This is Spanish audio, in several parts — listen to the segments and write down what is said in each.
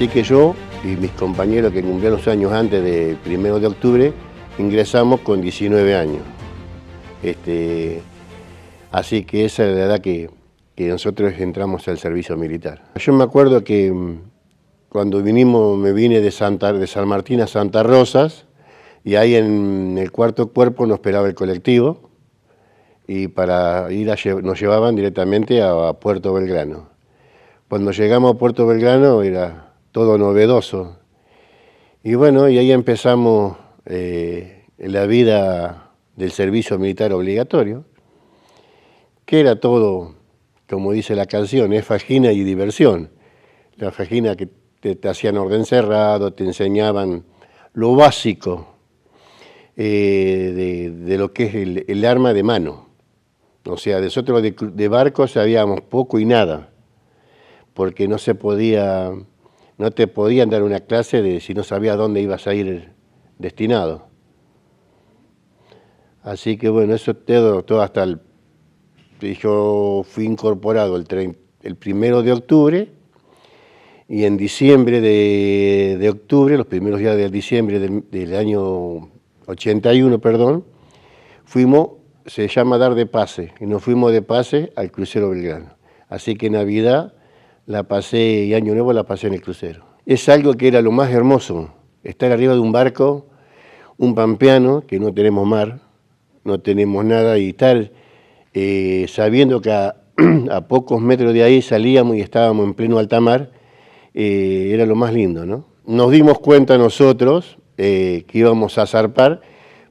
Así que yo y mis compañeros que cumplieron los años antes del 1 de octubre, ingresamos con 19 años. Así que esa es la edad que nosotros entramos al servicio militar. Yo me acuerdo que cuando me vine de San Martín a Santa Rosas, y ahí en el cuarto cuerpo nos esperaba el colectivo, y para ir nos llevaban directamente a Puerto Belgrano. Cuando llegamos a Puerto Belgrano era todo novedoso. Y bueno, y ahí empezamos la vida del servicio militar obligatorio, que era todo, como dice la canción, es fajina y diversión. La fajina que te hacían orden cerrado, te enseñaban lo básico de lo que es el arma de mano. O sea, nosotros de barco sabíamos poco y nada, porque no te podían dar una clase si no sabías dónde ibas a ir destinado. Así que bueno, eso todo hasta yo fui incorporado el 1 de octubre, y en diciembre de octubre, los primeros días de diciembre del año 81, perdón, se llama dar de pase, y nos fuimos de pase al crucero Belgrano. Así que Navidad la pasé y Año Nuevo la pasé en el crucero. Es algo que era lo más hermoso, estar arriba de un barco, un pampeano, que no tenemos mar, no tenemos nada, y estar sabiendo que a pocos metros de ahí salíamos y estábamos en pleno alta mar, era lo más lindo, ¿no? Nos dimos cuenta nosotros que íbamos a zarpar,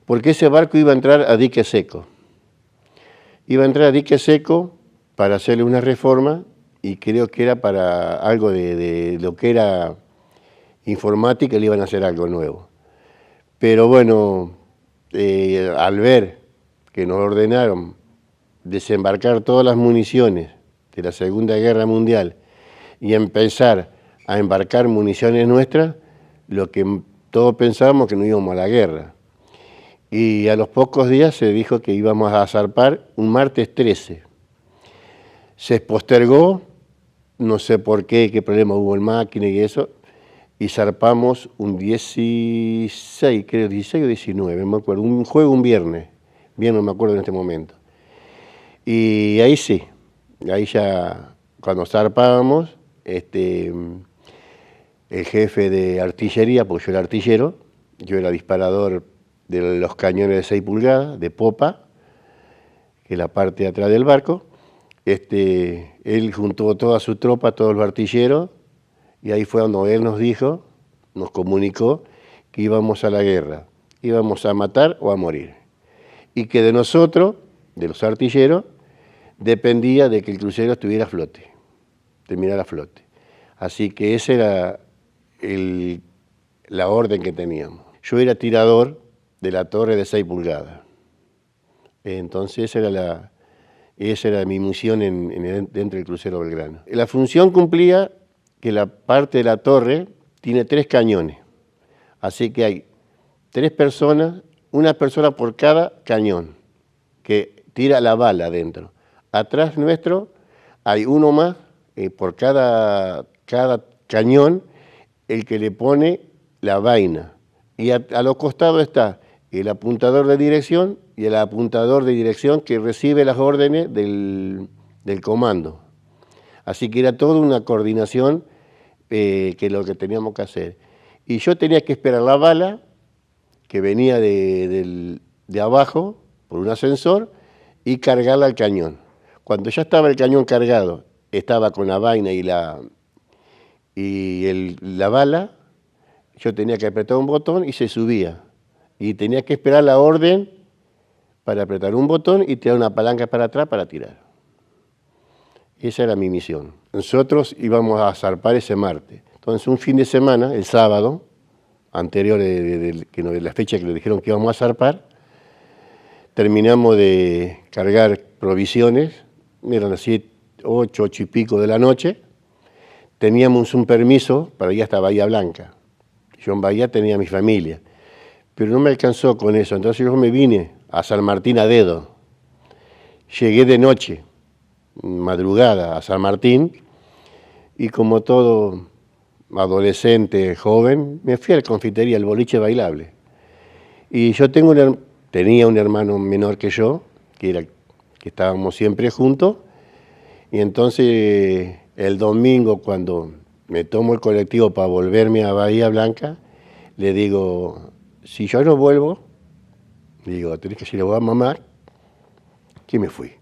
porque ese barco iba a entrar a dique seco. Iba a entrar a dique seco para hacerle una reforma, y creo que era para algo de lo que era informática, le iban a hacer algo nuevo. Pero bueno, al ver que nos ordenaron desembarcar todas las municiones de la Segunda Guerra Mundial y empezar a embarcar municiones nuestras, lo que todos pensábamos que no íbamos a la guerra. Y a los pocos días se dijo que íbamos a zarpar un martes 13. Se postergó, no sé por qué problema hubo en máquina y eso, y zarpamos un 16, creo 16 o 19, me acuerdo, un viernes, bien no me acuerdo en este momento. Y ahí sí, ahí ya cuando zarpábamos, el jefe de artillería, porque yo era artillero, yo era disparador de los cañones de 6 pulgadas, de popa, que es la parte de atrás del barco, él juntó toda su tropa, todos los artilleros, y ahí fue cuando él nos comunicó que íbamos a la guerra, íbamos a matar o a morir, y que de nosotros, de los artilleros, dependía de que el crucero estuviera a flote, terminara a flote. Así que esa era la orden que teníamos. Yo era tirador de la torre de 6 pulgadas. Entonces esa era mi misión dentro del crucero Belgrano. La función cumplía que la parte de la torre tiene 3 cañones. Así que hay 3 personas, una persona por cada cañón, que tira la bala adentro. Atrás nuestro hay uno más por cada cañón, el que le pone la vaina. Y a los costados está el apuntador de dirección y el apuntador de dirección que recibe las órdenes del comando. Así que era toda una coordinación que lo que teníamos que hacer. Y yo tenía que esperar la bala que venía de abajo por un ascensor y cargarla al cañón. Cuando ya estaba el cañón cargado, estaba con la vaina y la bala, yo tenía que apretar un botón y se subía. Y tenía que esperar la orden para apretar un botón y tirar una palanca para atrás para tirar. Esa era mi misión. Nosotros íbamos a zarpar ese martes. Entonces un fin de semana, el sábado, anterior de la fecha que le dijeron que íbamos a zarpar, terminamos de cargar provisiones, eran las 8 y pico de la noche, teníamos un permiso para ir hasta Bahía Blanca. Yo en Bahía tenía mi familia, pero no me alcanzó con eso, entonces yo me vine a San Martín a dedo. Llegué de noche, madrugada, a San Martín, y como todo adolescente, joven, me fui a la confitería, al boliche bailable. Y yo tenía un hermano menor que yo, que estábamos siempre juntos, y entonces el domingo cuando me tomo el colectivo para volverme a Bahía Blanca, le digo, si yo no vuelvo, digo, tenés que decirle a mamá que me fui,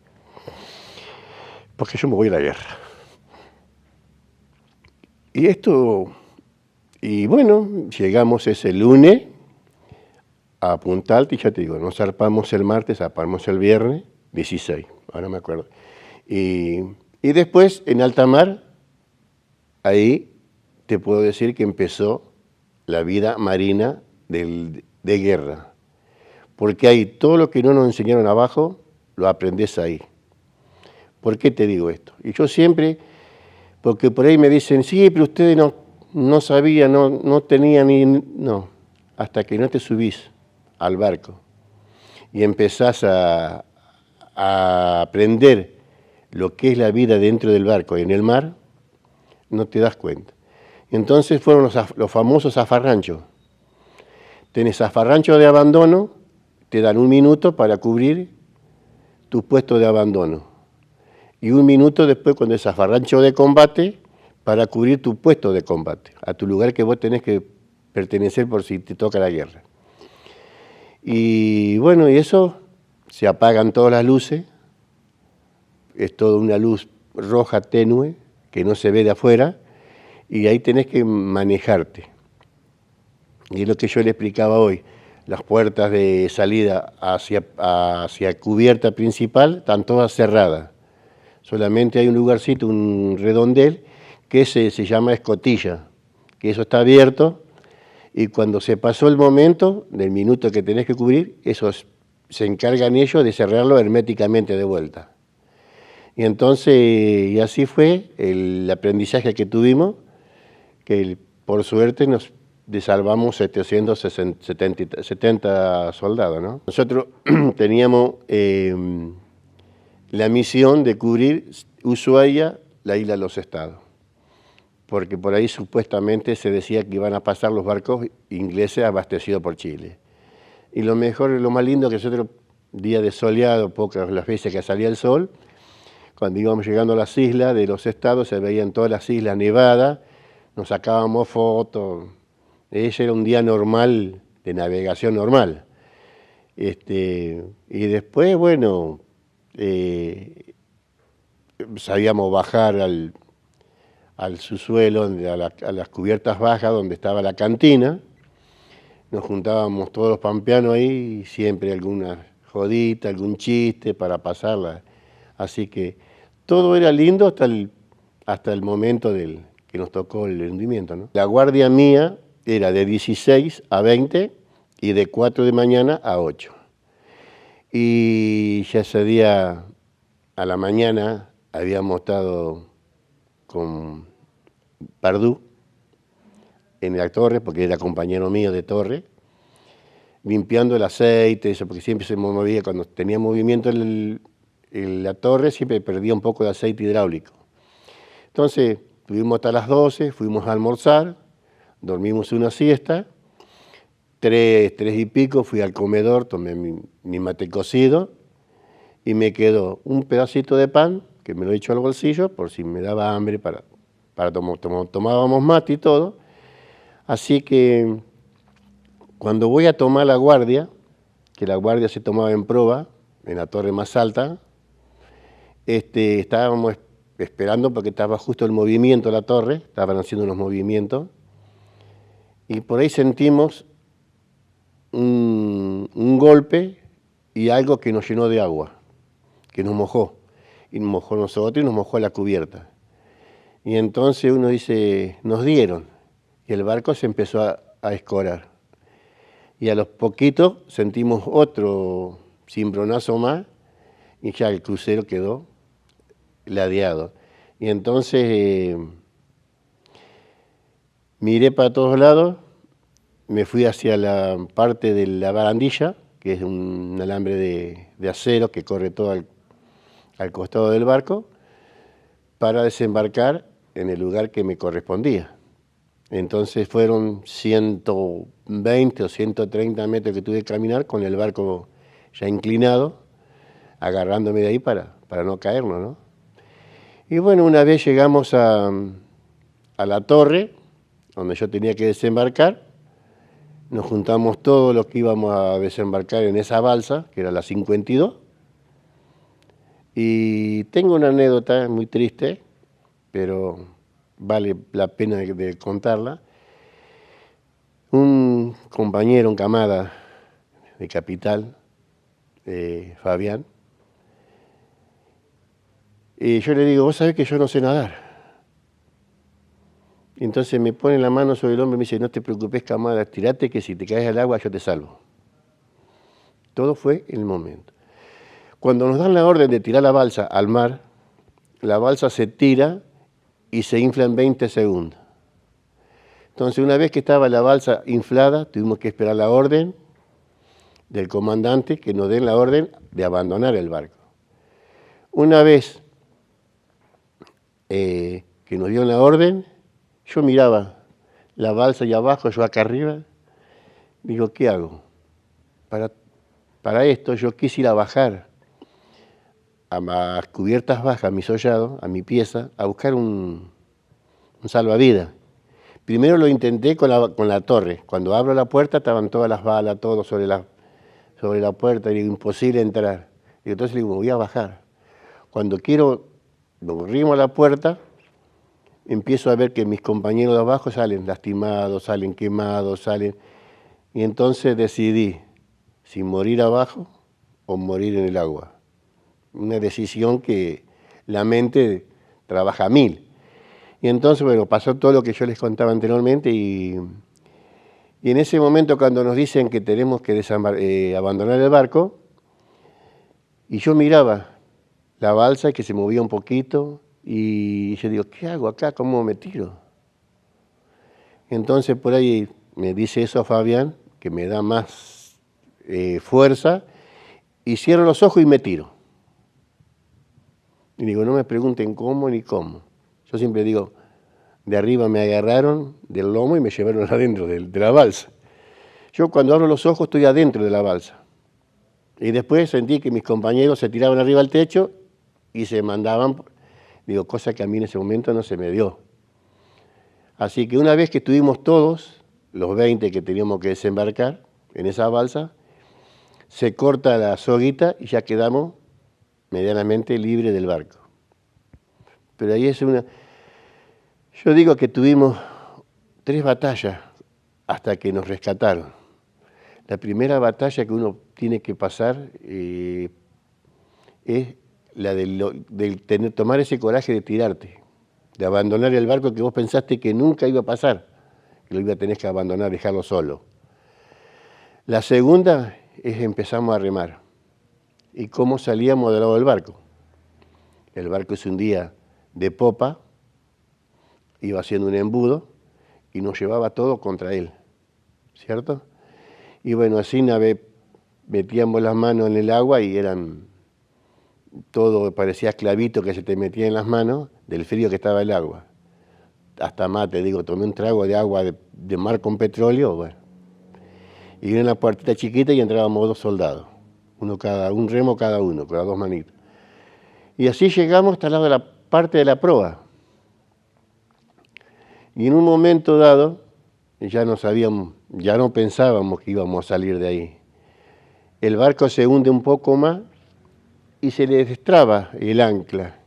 porque yo me voy a la guerra. Y bueno, llegamos ese lunes a Punta Alta y ya te digo, nos zarpamos el martes, zarpamos el viernes, 16, ahora me acuerdo. Y después en alta mar, ahí te puedo decir que empezó la vida marina de guerra. Porque ahí todo lo que no nos enseñaron abajo, lo aprendes ahí. ¿Por qué te digo esto? Y yo siempre, porque por ahí me dicen, sí, pero ustedes no sabían, no tenían ni... No, hasta que no te subís al barco y empezás a aprender lo que es la vida dentro del barco y en el mar, no te das cuenta. Entonces fueron los famosos zafarranchos. Tenés zafarrancho de abandono, te dan 1 minuto para cubrir tu puesto de abandono. Y 1 minuto después, cuando es zafarrancho de combate, para cubrir tu puesto de combate, a tu lugar que vos tenés que pertenecer por si te toca la guerra. Y bueno, y eso, se apagan todas las luces, es toda una luz roja tenue, que no se ve de afuera, y ahí tenés que manejarte. Y es lo que yo le explicaba hoy, las puertas de salida hacia cubierta principal están todas cerradas. Solamente hay un lugarcito, un redondel, que se llama escotilla, que eso está abierto, y cuando se pasó el momento, del minuto que tenés que cubrir, se encargan ellos de cerrarlo herméticamente de vuelta. Y entonces, y así fue el aprendizaje que tuvimos, que por suerte nos salvamos 770 soldados, ¿no? Nosotros teníamos la misión de cubrir Ushuaia, la isla de los Estados, porque por ahí supuestamente se decía que iban a pasar los barcos ingleses abastecidos por Chile. Y lo mejor, lo más lindo que nosotros, día de soleado, pocas las veces que salía el sol, cuando íbamos llegando a las islas de los Estados, se veían todas las islas nevadas, nos sacábamos fotos. Ese era un día normal, de navegación normal. Y después, bueno, sabíamos bajar al subsuelo, a las cubiertas bajas donde estaba la cantina. Nos juntábamos todos los pampeanos ahí y siempre alguna jodita, algún chiste para pasarla. Así que todo era lindo hasta el momento que nos tocó el hundimiento, ¿no? La guardia mía era de 16 a 20 y de 4 de mañana a 8. Y ya ese día a la mañana habíamos estado con Pardú en la torre, porque era compañero mío de torre, limpiando el aceite, eso, porque siempre se movía, cuando tenía movimiento la torre, siempre perdía un poco de aceite hidráulico. Entonces, estuvimos hasta las 12, fuimos a almorzar, dormimos una siesta, 3 y pico, fui al comedor, tomé mi mate cocido, y me quedó un pedacito de pan, que me lo he hecho al bolsillo, por si me daba hambre tomábamos mate y todo. Así que cuando voy a tomar la guardia, que la guardia se tomaba en proa, en la torre más alta, estábamos esperando porque estaba justo el movimiento de la torre, estaban haciendo unos movimientos, y por ahí sentimos un golpe y algo que nos llenó de agua, que nos mojó, y nos mojó nosotros y nos mojó la cubierta. Y entonces uno dice, nos dieron, y el barco se empezó a escorar. Y a los poquitos sentimos otro cimbronazo más, y ya el crucero quedó ladeado. Y entonces miré para todos lados, me fui hacia la parte de la barandilla, que es un alambre de acero que corre todo al costado del barco, para desembarcar en el lugar que me correspondía. Entonces fueron 120 o 130 metros que tuve que caminar con el barco ya inclinado, agarrándome de ahí para no caernos, ¿no? Y bueno, una vez llegamos a la torre, donde yo tenía que desembarcar, nos juntamos todos los que íbamos a desembarcar en esa balsa, que era la 52, y tengo una anécdota muy triste, pero vale la pena de contarla. Un compañero, un camada de Capital, Fabián, y yo le digo, vos sabés que yo no sé nadar. Y entonces me pone la mano sobre el hombro y me dice, no te preocupes, camada, tirate que si te caes al agua yo te salvo. Todo fue en el momento. Cuando nos dan la orden de tirar la balsa al mar, la balsa se tira y se infla en 20 segundos. Entonces, una vez que estaba la balsa inflada, tuvimos que esperar la orden del comandante que nos den la orden de abandonar el barco. Una vez que nos dieron la orden, yo miraba la balsa allá abajo, yo acá arriba, digo, ¿qué hago? Para esto yo quise ir a bajar a las cubiertas bajas, a mi sollado, a mi pieza, a buscar un salvavidas. Primero lo intenté con la torre. Cuando abro la puerta estaban todas las balas, todo sobre la puerta, y digo, imposible entrar. Y entonces digo, me voy a bajar. Cuando nos arrimo a la puerta, empiezo a ver que mis compañeros de abajo salen lastimados, salen quemados, salen. Y entonces decidí si morir abajo o morir en el agua. Una decisión que la mente trabaja a 1000. Y entonces, bueno, pasó todo lo que yo les contaba anteriormente y en ese momento cuando nos dicen que tenemos que abandonar el barco, y yo miraba la balsa que se movía un poquito y yo digo, ¿qué hago acá? ¿Cómo me tiro? Entonces por ahí me dice eso Fabián, que me da más fuerza, y cierro los ojos y me tiro. Y digo, no me pregunten cómo ni cómo. Yo siempre digo, de arriba me agarraron del lomo y me llevaron adentro de la balsa. Yo cuando abro los ojos estoy adentro de la balsa. Y después sentí que mis compañeros se tiraban arriba al techo y se mandaban, digo, cosa que a mí en ese momento no se me dio. Así que una vez que estuvimos todos, los 20 que teníamos que desembarcar en esa balsa, se corta la soguita y ya quedamos medianamente libres del barco. Pero ahí yo digo que tuvimos 3 batallas hasta que nos rescataron. La primera batalla que uno tiene que pasar es la de tomar ese coraje de tirarte, de abandonar el barco que vos pensaste que nunca iba a pasar, que lo iba a tener que abandonar, dejarlo solo. La segunda es empezamos a remar. ¿Y cómo salíamos del lado del barco? El barco se hundía de popa, iba haciendo un embudo y nos llevaba todo contra él, ¿cierto? Y bueno, así metíamos las manos en el agua y todo parecía clavito que se te metía en las manos del frío que estaba el agua. Hasta más, te digo, tomé un trago de agua de mar con petróleo, bueno. Y en una puertita chiquita y entrábamos 2 soldados, un remo cada uno, con las 2 manitas. Y así llegamos hasta el lado de la parte de la proa. Y en un momento dado, ya no pensábamos que íbamos a salir de ahí. El barco se hunde un poco más y se le destraba el ancla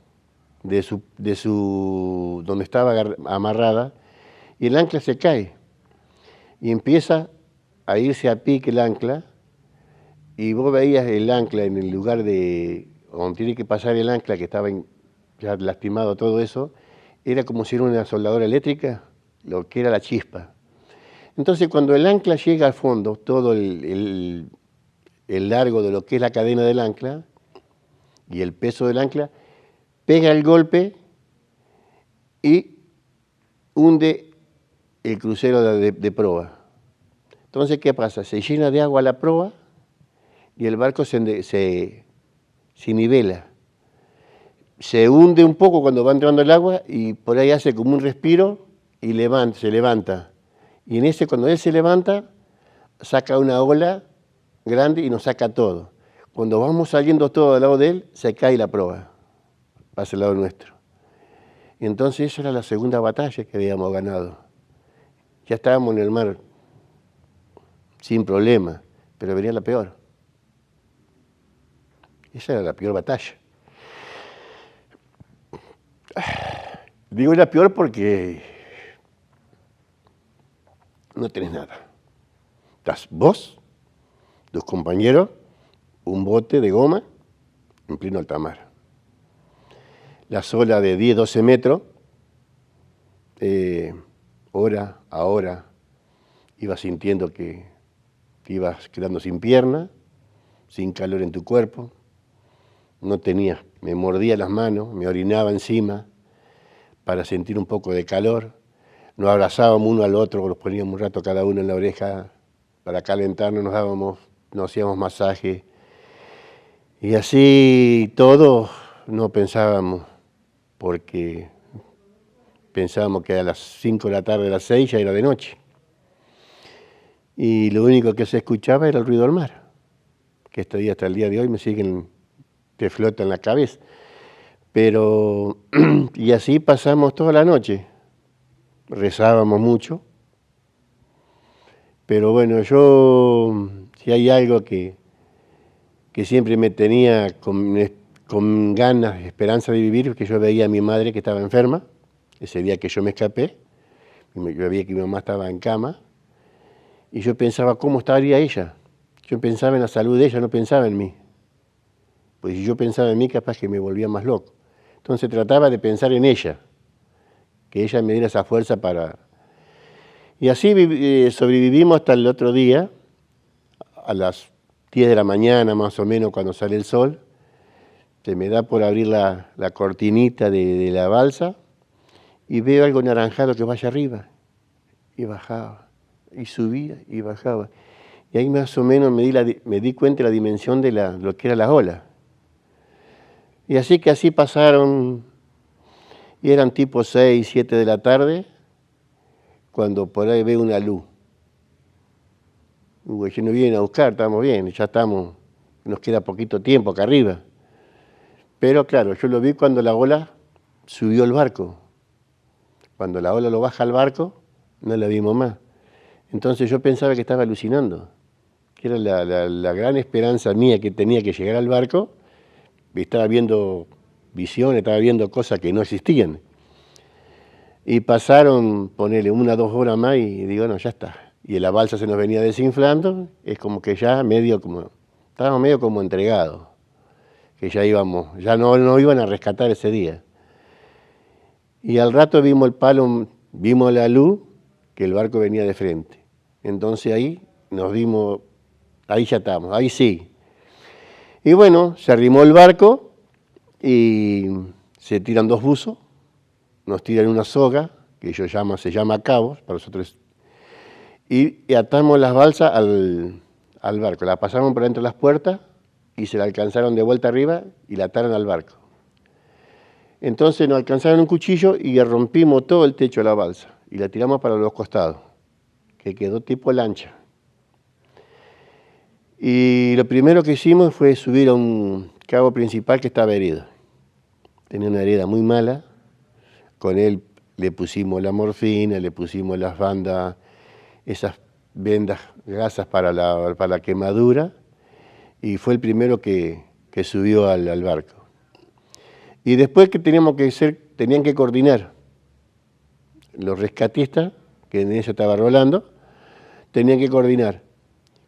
donde estaba amarrada, y el ancla se cae y empieza a irse a pique el ancla, y vos veías el ancla en el lugar donde tiene que pasar el ancla, que estaba ya lastimado todo eso, era como si era una soldadora eléctrica, lo que era la chispa. Entonces cuando el ancla llega al fondo, todo el largo de lo que es la cadena del ancla y el peso del ancla, pega el golpe y hunde el crucero de proa. Entonces, ¿qué pasa? Se llena de agua la proa y el barco se nivela. Se hunde un poco cuando va entrando el agua y por ahí hace como un respiro y se levanta. Y en ese, cuando él se levanta, saca una ola grande y nos saca todo. Cuando vamos saliendo todo al lado de él, se cae la proa, pasa al lado nuestro. Y entonces esa era la segunda batalla que habíamos ganado. Ya estábamos en el mar sin problema, pero venía la peor. Esa era la peor batalla. Digo la peor porque no tenés nada. Estás vos, tus compañeros, un bote de goma en pleno alta mar. La ola de 10, 12 metros, hora a hora, ibas sintiendo que te ibas quedando sin pierna, sin calor en tu cuerpo, no tenías, me mordía las manos, me orinaba encima para sentir un poco de calor, nos abrazábamos uno al otro, nos poníamos un rato cada uno en la oreja para calentarnos, nos hacíamos masaje, y así todo no pensábamos, porque pensábamos que a las 5 de la tarde, a las 6 ya era de noche. Y lo único que se escuchaba era el ruido del mar, que hasta el día de hoy te flota en la cabeza. Pero, y así pasamos toda la noche, rezábamos mucho, pero bueno, si hay algo que siempre me tenía con ganas, esperanza de vivir, que yo veía a mi madre que estaba enferma, ese día que yo me escapé, yo veía que mi mamá estaba en cama, y yo pensaba cómo estaría ella. Yo pensaba en la salud de ella, no pensaba en mí. Pues si yo pensaba en mí, capaz que me volvía más loco. Entonces trataba de pensar en ella, que ella me diera esa fuerza para... Y así sobrevivimos hasta el otro día, a las 10 de la mañana más o menos, cuando sale el sol. Se me da por abrir la cortinita de la balsa y veo algo naranjado que vaya arriba. Y bajaba, y subía y bajaba. Y ahí más o menos me di cuenta de la dimensión de lo que era la ola. Y así pasaron, y eran tipo 6, 7 de la tarde, cuando por ahí veo una luz. Ya nos vienen a buscar, estamos bien, nos queda poquito tiempo acá arriba. Pero claro, yo lo vi cuando la ola subió el barco. Cuando la ola lo baja al barco, no la vimos más. Entonces yo pensaba que estaba alucinando, que era la gran esperanza mía que tenía que llegar al barco. Estaba viendo visiones, estaba viendo cosas que no existían. Y pasaron, ponele, 1 o 2 horas más y digo, no, ya está. Y la balsa se nos venía desinflando, es como que ya estábamos medio como entregados, que ya no iban a rescatar ese día. Y al rato vimos el palo, vimos la luz, que el barco venía de frente. Entonces ahí ahí ya estamos, ahí sí. Y bueno, se arrimó el barco y se tiran 2 buzos, nos tiran una soga, que se llama cabos, para nosotros, y atamos las balsas al barco. La pasaron por dentro de las puertas y se la alcanzaron de vuelta arriba y la ataron al barco. Entonces nos alcanzaron un cuchillo y rompimos todo el techo de la balsa y la tiramos para los costados, que quedó tipo lancha. Y lo primero que hicimos fue subir a un cabo principal que estaba herido. Tenía una herida muy mala. Con él le pusimos la morfina, le pusimos las bandas, esas vendas, gasas para la quemadura, y fue el primero que subió al barco. Y después tenían que coordinar. Los rescatistas, que en eso estaba Rolando, tenían que coordinar.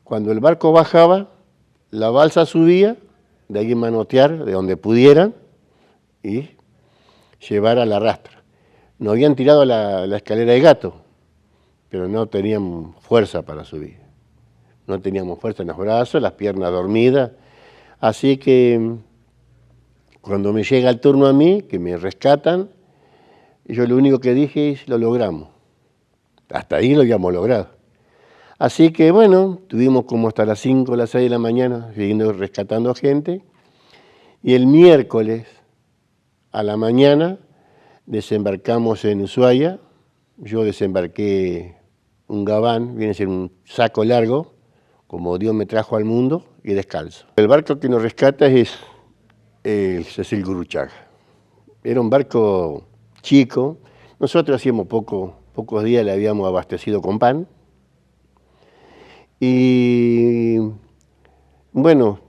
Cuando el barco bajaba, la balsa subía, de ahí manotear de donde pudieran y llevar a la rastra. Nos habían tirado la escalera de gato, pero no tenían fuerza para subir. No teníamos fuerza en los brazos, las piernas dormidas. Así que cuando me llega el turno a mí, que me rescatan, yo lo único que dije es, lo logramos. Hasta ahí lo habíamos logrado. Así que bueno, tuvimos como hasta las 5 o las 6 de la mañana, siguiendo rescatando gente, y el miércoles a la mañana desembarcamos en Ushuaia yo desembarqué un gabán, viene a ser un saco largo, como Dios me trajo al mundo, y descalzo. El barco que nos rescata es el Gurruchaga. Era un barco chico, nosotros hacíamos pocos días le habíamos abastecido con pan, y bueno,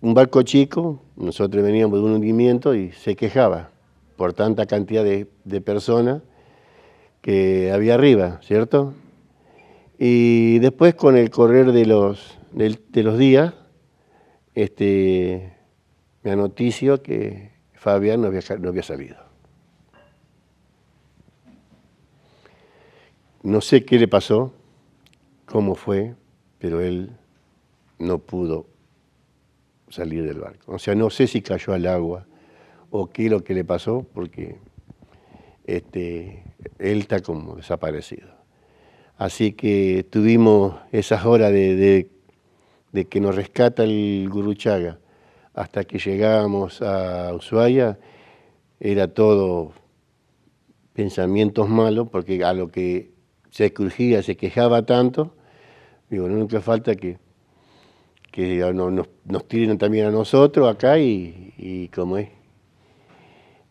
un barco chico, nosotros veníamos de un hundimiento y se quejaba por tanta cantidad de personas que había arriba, ¿cierto? Y después con el correr de los días, me anotició que Fabián no había salido. No sé qué le pasó, cómo fue, pero él no pudo salir del barco. O sea, no sé si cayó al agua o qué es lo que le pasó, porque él está como desaparecido. Así que tuvimos esas horas de que nos rescata el Gurruchaga hasta que llegábamos a Ushuaia, era todo pensamientos malos, porque a lo que se crujía, se quejaba tanto, digo, nunca falta que nos tiren también a nosotros acá y como es.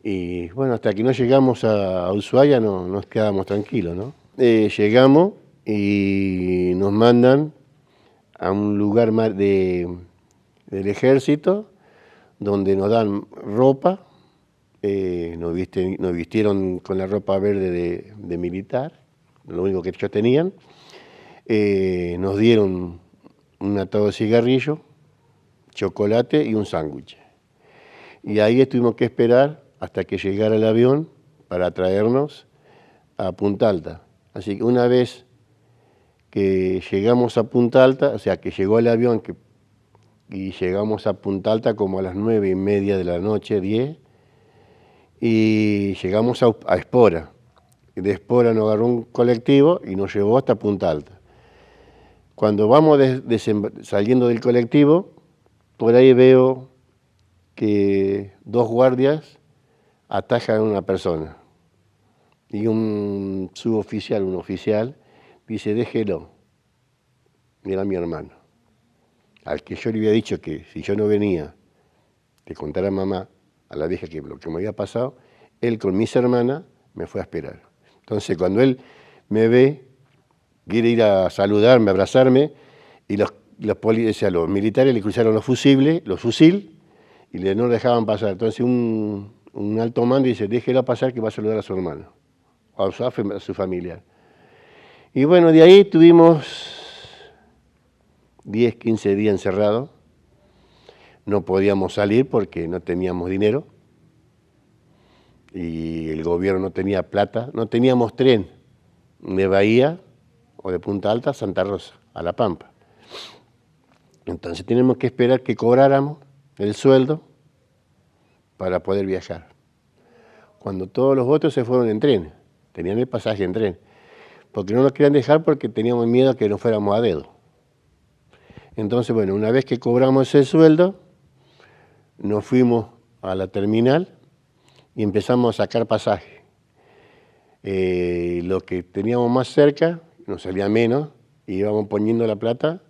Y bueno, hasta que no llegamos a Ushuaia no nos quedábamos tranquilos, ¿no? Llegamos y nos mandan a un lugar del ejército donde nos dan ropa, nos vistieron con la ropa verde de militar, lo único que ellos tenían, nos dieron un atado de cigarrillo, chocolate y un sándwich. Y ahí tuvimos que esperar hasta que llegara el avión para traernos a Punta Alta. Así que una vez que llegamos a Punta Alta, o sea, que llegó el avión y llegamos a Punta Alta como a las 9:30 de la noche, 10, y llegamos a Espora. De Espora nos agarró un colectivo y nos llevó hasta Punta Alta. Cuando vamos saliendo del colectivo, por ahí veo que 2 guardias atajan a una persona. Y un suboficial, un oficial, dice, déjelo. Era mi hermano, al que yo le había dicho que si yo no venía, le contara a mamá, a la vieja, que lo que me había pasado, él con mis hermanas me fue a esperar. Entonces cuando él me ve, quiere ir a saludarme, a abrazarme, y los militares le cruzaron los fusiles y no lo dejaban pasar. Entonces un alto mando dice, déjelo pasar que va a saludar a su hermano, a su familiar. Y bueno, de ahí tuvimos 10, 15 días encerrados, no podíamos salir porque no teníamos dinero y el gobierno no tenía plata, no teníamos tren de Bahía o de Punta Alta a Santa Rosa, a La Pampa. Entonces tenemos que esperar que cobráramos el sueldo para poder viajar. Cuando todos los otros se fueron en tren, tenían el pasaje en tren, porque no nos querían dejar porque teníamos miedo a que nos fuéramos a dedo. Entonces, bueno, una vez que cobramos ese sueldo, nos fuimos a la terminal y empezamos a sacar pasaje. Lo que teníamos más cerca nos salía menos y íbamos poniendo la plata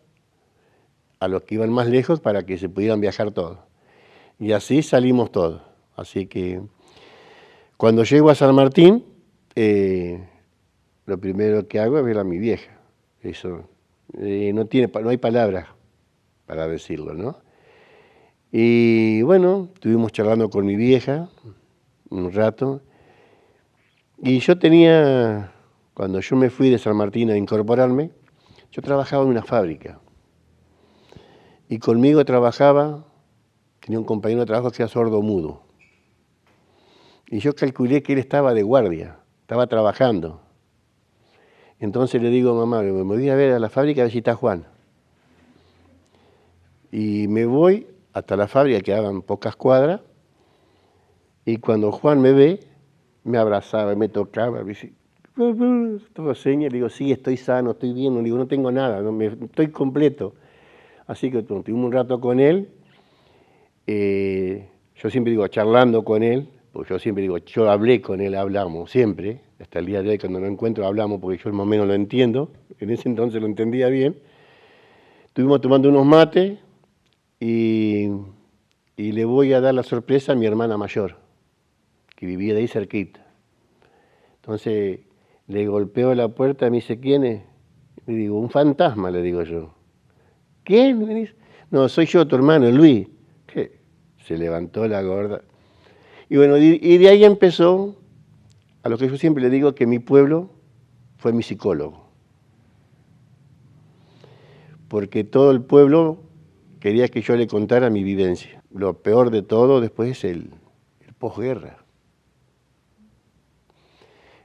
a los que iban más lejos para que se pudieran viajar todos. Y así salimos todos. Así que cuando llego a San Martín, lo primero que hago es ver a mi vieja. Eso no hay palabras para decirlo, ¿no? Y bueno, estuvimos charlando con mi vieja un rato, y cuando yo me fui de San Martín a incorporarme, yo trabajaba en una fábrica, y conmigo tenía un compañero de trabajo que era sordo-mudo, y yo calculé que él estaba de guardia, estaba trabajando. Entonces le digo, mamá, me voy a ver a la fábrica a ver si está Juan. Y me voy hasta la fábrica, quedaban pocas cuadras, y cuando Juan me ve, me abrazaba, me tocaba, me decía, todo señas, le digo, sí, estoy sano, estoy bien, le digo, no tengo nada, estoy completo. Así que tuvimos un rato con él, yo siempre digo, charlando con él, porque yo siempre digo, yo hablé con él, hablamos siempre, hasta el día de hoy cuando lo encuentro hablamos porque yo más o menos lo entiendo, en ese entonces lo entendía bien. Estuvimos tomando unos mates y le voy a dar la sorpresa a mi hermana mayor, que vivía de ahí cerquita. Entonces le golpeo la puerta, me dice, ¿quién es? Le digo, un fantasma, le digo yo. ¿Quién? Me dice, no, soy yo, tu hermano, Luis. ¿Qué? Se levantó la gorda. Y bueno, y de ahí empezó a lo que yo siempre le digo, que mi pueblo fue mi psicólogo. Porque todo el pueblo quería que yo le contara mi vivencia. Lo peor de todo después es el posguerra.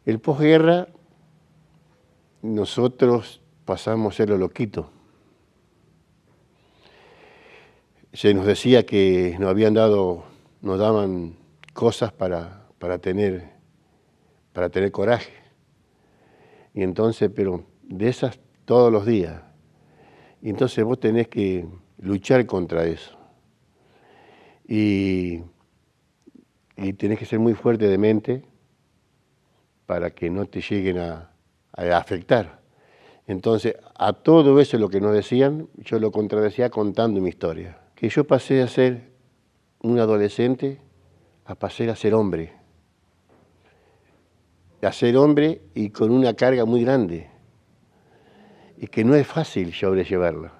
El posguerra, nosotros pasamos a ser los loquitos. Se nos decía que nos daban cosas para tener coraje. Y entonces, pero de esas todos los días. Y entonces vos tenés que luchar contra eso. Y tenés que ser muy fuerte de mente para que no te lleguen a afectar. Entonces, a todo eso lo que nos decían, yo lo contradecía contando mi historia. Que yo pasé a ser un adolescente a pasar a ser hombre. A ser hombre y con una carga muy grande. Y que no es fácil sobrellevarla.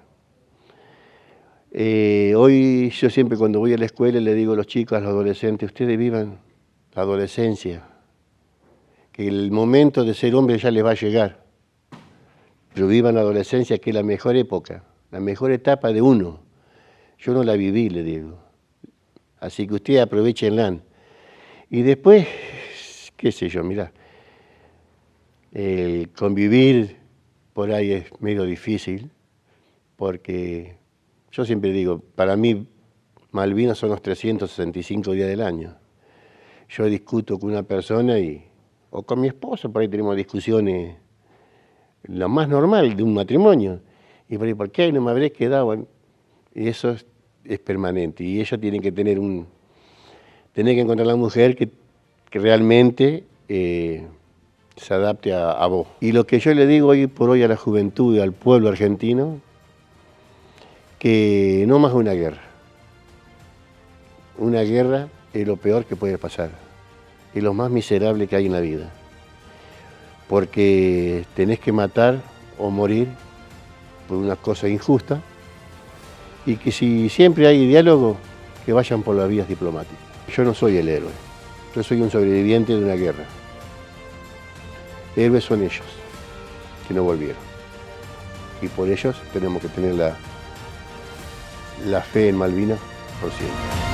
Hoy yo siempre cuando voy a la escuela le digo a los chicos, a los adolescentes, ustedes vivan la adolescencia. Que el momento de ser hombre ya les va a llegar. Pero vivan la adolescencia, que es la mejor época, la mejor etapa de uno. Yo no la viví, le digo. Así que ustedes aprovechenla. Y después, qué sé yo, mirá, el convivir por ahí es medio difícil, porque yo siempre digo, para mí Malvinas son los 365 días del año. Yo discuto con una persona o con mi esposo, por ahí tenemos discusiones, lo más normal de un matrimonio. Y por ahí, ¿por qué no me habré quedado? Y eso es permanente. Y ella tiene que tener que encontrar la mujer que realmente se adapte a vos. Y lo que yo le digo hoy por hoy a la juventud y al pueblo argentino, que no más una guerra. Una guerra es lo peor que puede pasar. Es lo más miserable que hay en la vida. Porque tenés que matar o morir por una cosa injusta, y que si siempre hay diálogo, que vayan por las vías diplomáticas. Yo no soy el héroe, yo soy un sobreviviente de una guerra. Héroes son ellos, que no volvieron. Y por ellos tenemos que tener la fe en Malvinas por siempre.